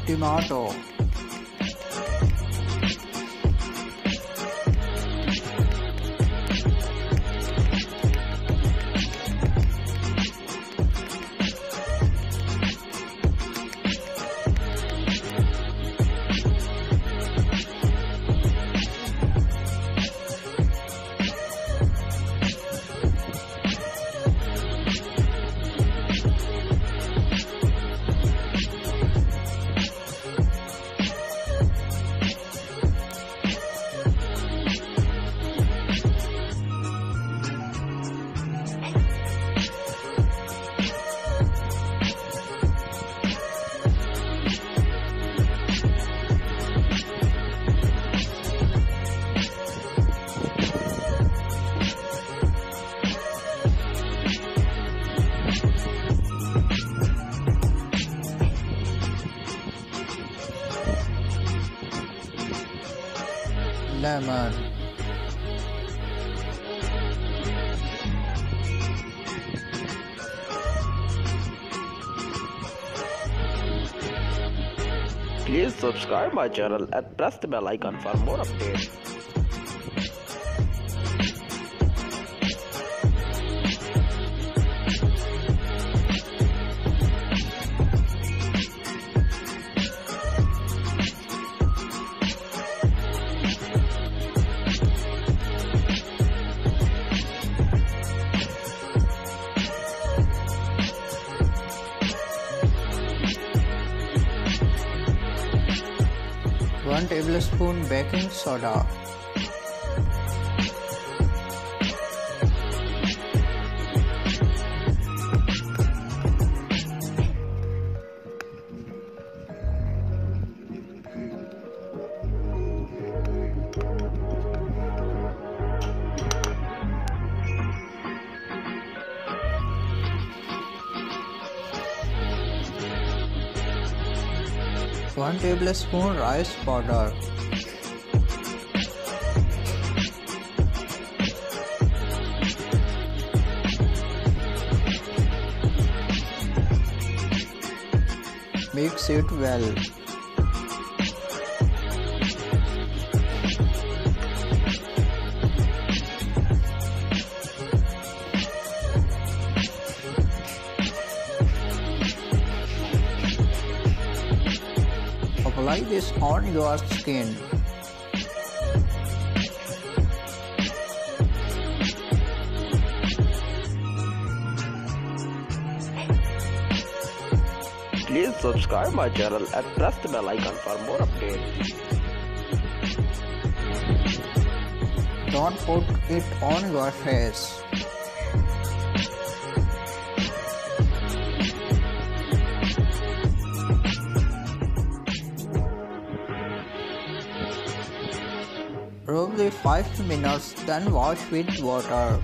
tomato, lemon, Please subscribe my channel and press the bell icon for more updates. one tablespoon baking soda, one tablespoon rice powder, mix it well. Apply this on your skin. Please subscribe my channel and press the bell icon for more updates. Don't put it on your face. Roughly 5 minutes, then wash with water.